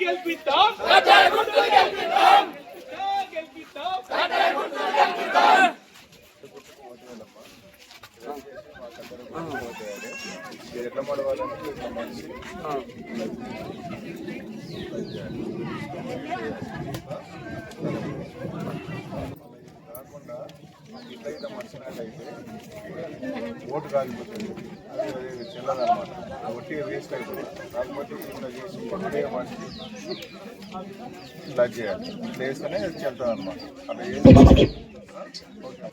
గెలిపిద్దాం ఎట్లా మడవాలంటే ఇట్లా మనిషి కాకుండా ఇట్లా ఇట్లా మనిషినట్టయితే ఓటు కాలిపోతుంది, అది చెల్లదన్నమాట, ఒట్టి వేస్ట్ అయిపోతుంది. కాకపోతే ఇట్లా చేసి ఒకే మనిషి ఇట్లా చేయాలి, ఇట్లా వేస్తేనే చెల్తుంది అనమాట. అట్లా చేసి ఓకే.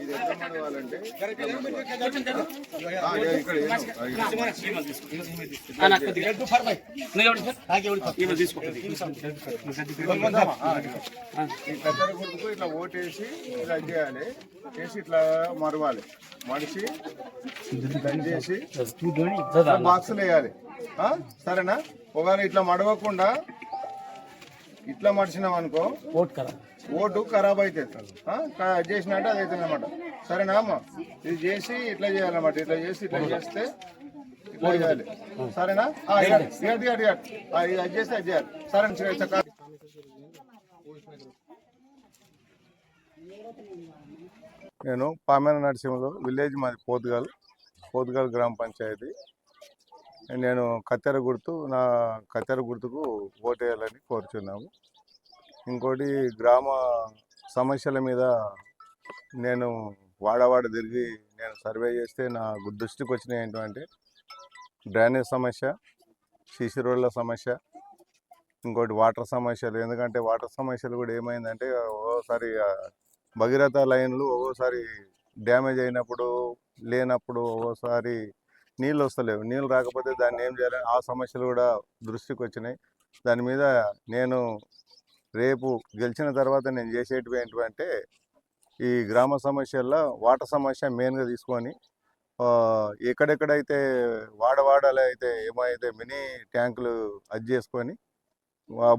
ఇది ఎట్లా మడవాలంటే ఈ కత్తెర గుర్తుకు ఇట్లా ఓటేసి ఇలా చేయాలి, చేసి ఇట్లా మరవాలి, మడిచి చేసి బాక్సులు వేయాలి. సరేనా? ఒకవేళ ఇట్లా మడవకుండా ఇట్లా మడిచినాం అనుకో ఓటు ఖరాబ్ అవుతుంది. చేసినట్టు అది అవుతుంది అనమాట. సరేనా అమ్మ? ఇది చేసి ఇట్లా చేయాలన్నమాట. ఇట్లా చేసి ఇట్లా చేస్తే ఇట్లా చేయాలి. సరేనా? అది చేస్తే అది చేయాలి. సరే. నేను పామేర నరసింహులు, విలేజ్ మాది పోతుగల్ గ్రామ పంచాయతీ. నేను కత్తెర గుర్తుకు ఓటేయాలని కోరుచున్నాము. ఇంకోటి, గ్రామ సమస్యల మీద నేను వాడవాడ తిరిగి నేను సర్వే చేస్తే నా దృష్టికి వచ్చినాయి ఏంటంటే డ్రైనేజ్ సమస్య, సీసీ రోడ్ల సమస్య, ఇంకోటి వాటర్ సమస్యలు. ఎందుకంటే వాటర్ సమస్యలు కూడా ఏమైందంటే ఒక్కోసారి భగీరథ లైన్లు ఒక్కోసారి డ్యామేజ్ అయినప్పుడు లేనప్పుడు ఒక్కోసారి నీళ్ళు వస్తలేవు. నీళ్ళు రాకపోతే దాన్ని ఏం చేయాలని ఆ సమస్యలు కూడా దృష్టికి వచ్చినాయి. దాని మీద నేను రేపు గెలిచిన తర్వాత నేను చేసేటివి ఏంటంటే ఈ గ్రామ సమస్యల్లో వాటర్ సమస్య మెయిన్గా తీసుకొని ఎక్కడెక్కడైతే వాడవాడలు అయితే ఏమైతే మినీ ట్యాంకులు అది చేసుకొని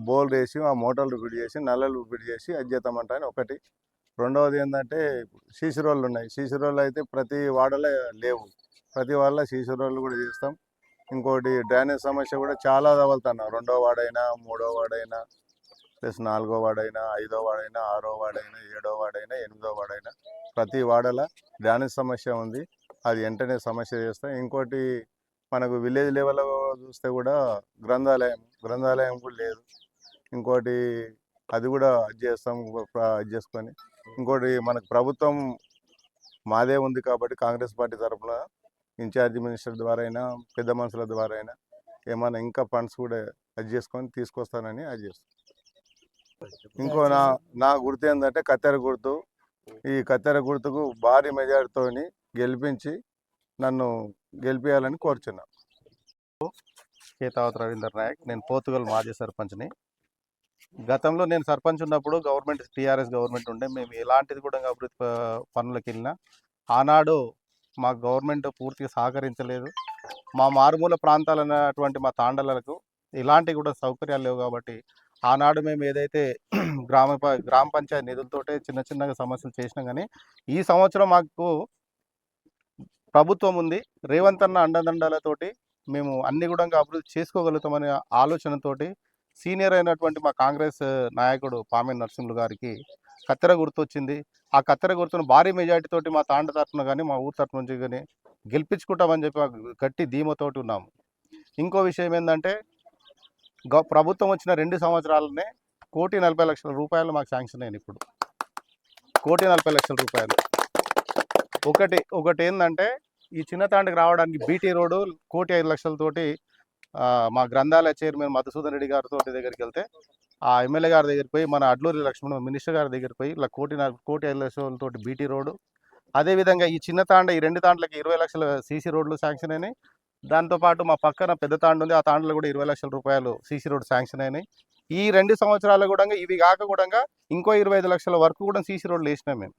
బోర్లు వేసి ఆ మోటార్లు ఫిట్ చేసి నల్లలు ఫిట్ చేసి అది చేద్దామంటాను ఒకటి. రెండవది ఏంటంటే సీసీ రోడ్లు ఉన్నాయి. సీసీ రోడ్లు అయితే ప్రతి వాడలో లేవు, ప్రతి వాళ్ళ సీసీ రోడ్లు కూడా చేస్తాం. ఇంకోటి డ్రైనేజ్ సమస్య కూడా చాలా తగులుతున్నాం. 2వ వార్డైనా 3వ వార్డైనా ప్లస్ 4వ వార్డైనా 5వ వార్డైనా 6వ వార్డైనా 7వ వార్డైనా 8వ వార్డైనా ప్రతి వార్డులో డ్రైనేజ్ సమస్య ఉంది. అది వెంటనే సమస్య చేస్తాం. ఇంకోటి మనకు విలేజ్ లెవెల్లో చూస్తే కూడా గ్రంథాలయం కూడా లేదు. ఇంకోటి అది కూడా అది చేస్తాం అది చేసుకొని. ఇంకోటి మనకు ప్రభుత్వం మాదే ఉంది కాబట్టి కాంగ్రెస్ పార్టీ తరఫున ఇన్ఛార్జి మినిస్టర్ ద్వారా అయినా పెద్ద మనుషుల ద్వారా అయినా ఏమైనా ఇంకా ఫండ్స్ కూడా అది చేసుకొని తీసుకొస్తానని అది చేస్తాను. ఇంకో నా గుర్తు ఏంటంటే కత్తెర గుర్తు. ఈ కత్తెర గుర్తుకు భారీ మెజారిటీతో గెలిపించి నన్ను గెలిపించాలని కోరుచున్నాను. కేతావత్ రవీందర్ నాయక్. నేను పోతుగల్ మాజీ సర్పంచ్ని. గతంలో నేను సర్పంచ్ ఉన్నప్పుడు టీఆర్ఎస్ గవర్నమెంట్ ఉండే. మేము ఎలాంటిది కూడా అభివృద్ధి పనులకు వెళ్ళినా ఆనాడు మా గవర్నమెంట్ పూర్తిగా సహకరించలేదు. మా మారుమూల ప్రాంతాలు అన్నటువంటి మా తాండలకు ఇలాంటి కూడా సౌకర్యాలు లేవు. కాబట్టి ఆనాడు మేము ఏదైతే గ్రామ పంచాయతీ నిధులతోటే చిన్నగా సమస్యలు చేసినాం. కానీ ఈ సంవత్సరం మాకు ప్రభుత్వం ఉంది, రేవంత్ అన్న అండదండాలతోటి మేము అన్ని కూడా అభివృద్ధి చేసుకోగలుగుతామనే ఆలోచనతోటి సీనియర్ అయినటువంటి మా కాంగ్రెస్ నాయకుడు పామేర నరసింహులు గారికి కత్తెర గుర్తు వచ్చింది. ఆ కత్తెర గుర్తును భారీ మెజార్టీతోటి మా తాండ తరఫున కానీ మా ఊరు తరఫు నుంచి కానీ గెలిపించుకుంటామని చెప్పి గట్టి ధీమతోటి ఉన్నాము. ఇంకో విషయం ఏంటంటే ప్రభుత్వం వచ్చిన 2 సంవత్సరాలనే 1,40,00,000 రూపాయలు మాకు శాంక్షన్ అయింది. ఇప్పుడు 1,40,00,000 రూపాయలు. ఒకటి ఏంటంటే ఈ చిన్న తాండకి రావడానికి బీటీ రోడ్డు 1,05,00,000తోటి మా గ్రంథాలయ చైర్మన్ మధుసూదన్ రెడ్డి గారితో దగ్గరికి వెళ్తే ఆ ఎమ్మెల్యే గారి దగ్గరికి పోయి మన అడ్లూరి లక్ష్మణ్ మినిస్టర్ గారి దగ్గరికి పోయి ఇలా 1,05,00,000 బీటీ రోడ్డు. అదేవిధంగా ఈ చిన్న తాండ ఈ 2 తాండ్లకి 20 లక్షల సీసీ రోడ్లు శాంక్షన్ అయినాయి. దాంతోపాటు మా పక్కన పెద్ద తాండ ఉంది, ఆ తాండలో కూడా 20 లక్షల రూపాయలు సీసీ రోడ్డు శాంక్షన్ అయినాయి. ఈ 2 సంవత్సరాలు కూడా ఇవి కాక కూడా ఇంకో 25 లక్షల వరకు కూడా సీసీ రోడ్లు వేసినాం మేము.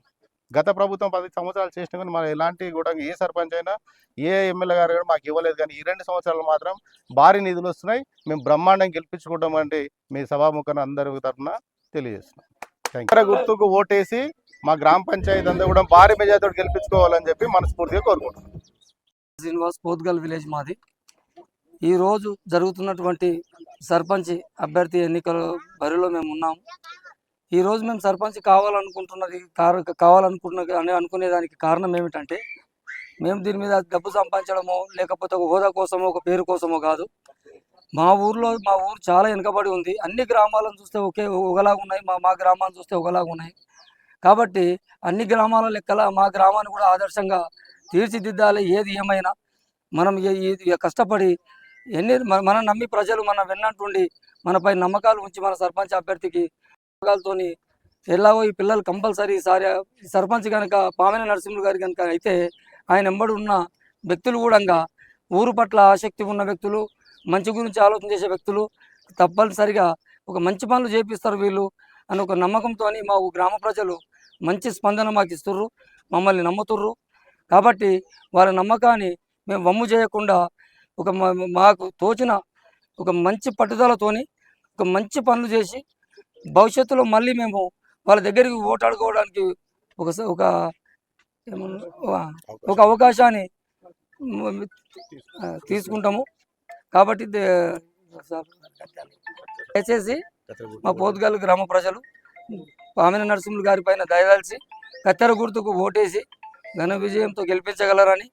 గత ప్రభుత్వం 10 సంవత్సరాలు చేసినా కానీ మనం ఎలాంటి కూడా ఏ సర్పంచ్ అయినా ఏ ఎమ్మెల్యే గారు కూడా మాకు ఇవ్వలేదు. కానీ ఈ 2 సంవత్సరాలు మాత్రం భారీ నిధులు వస్తున్నాయి. మేము బ్రహ్మాండం గెలిపించుకుంటామంటే మీ సభాముఖాన్ని అందరి తరఫున తెలియజేస్తున్నాం. Thank you. గుర్తుకు ఓటేసి మా గ్రామ పంచాయతీ అంతా కూడా భారీ మెజార్టీతో గెలిపించుకోవాలని చెప్పి మనస్ఫూర్తిగా కోరుకుంటున్నాం. శ్రీనివాస్ పోత్గల్ విలేజ్ మాది. ఈరోజు జరుగుతున్నటువంటి సర్పంచ్ అభ్యర్థి ఎన్నికల బరిలో మేము ఉన్నాము. ఈరోజు మేము సర్పంచ్ అనుకునేదానికి కారణం ఏమిటంటే, మేము దీని మీద డబ్బు సంపాదించడమో లేకపోతే ఒక హోదా కోసమో ఒక పేరు కోసమో కాదు. మా ఊరు చాలా వెనుకబడి ఉంది. అన్ని గ్రామాలను చూస్తే ఒకలాగా ఉన్నాయి, మా గ్రామాలను చూస్తే ఒకలాగా ఉన్నాయి. కాబట్టి అన్ని గ్రామాల లెక్కల మా గ్రామాన్ని కూడా ఆదర్శంగా తీర్చిదిద్దాలి. ఏది ఏమైనా మనం కష్టపడి మనం నమ్మి ప్రజలు మన వెన్నట్టుండి మనపై నమ్మకాలు ఉంచి మన సర్పంచ్ అభ్యర్థికి నమ్మకాలతోని ఎలాగో ఈ పిల్లలు కంపల్సరీ సర్పంచ్ కనుక పామెన నరసింహులు గారి కనుక అయితే ఆయన వెంబడి ఉన్న వ్యక్తులు కూడా ఊరు పట్ల ఆసక్తి ఉన్న వ్యక్తులు, మంచి గురించి ఆలోచన చేసే వ్యక్తులు తప్పనిసరిగా ఒక మంచి పనులు చేపిస్తారు వీళ్ళు అని ఒక నమ్మకంతో మా గ్రామ ప్రజలు మంచి స్పందన మాకు ఇస్తుర్రు, మమ్మల్ని నమ్ముతుర్రు. కాబట్టి వారి నమ్మకాన్ని మేము వమ్ము చేయకుండా మాకు తోచిన ఒక మంచి పట్టుదలతోని ఒక మంచి పనులు చేసి భవిష్యత్తులో మళ్ళీ మేము వాళ్ళ దగ్గరికి ఓటాడుకోవడానికి ఒక అవకాశాన్ని తీసుకుంటాము. కాబట్టి దయచేసి మా పోతుగల్ గ్రామ ప్రజలు పామెన నరసింహులు గారి పైన దయదలిచి కత్తెర గుర్తుకు ఓటేసి ఘన విజయంతో గెలిపించగలరని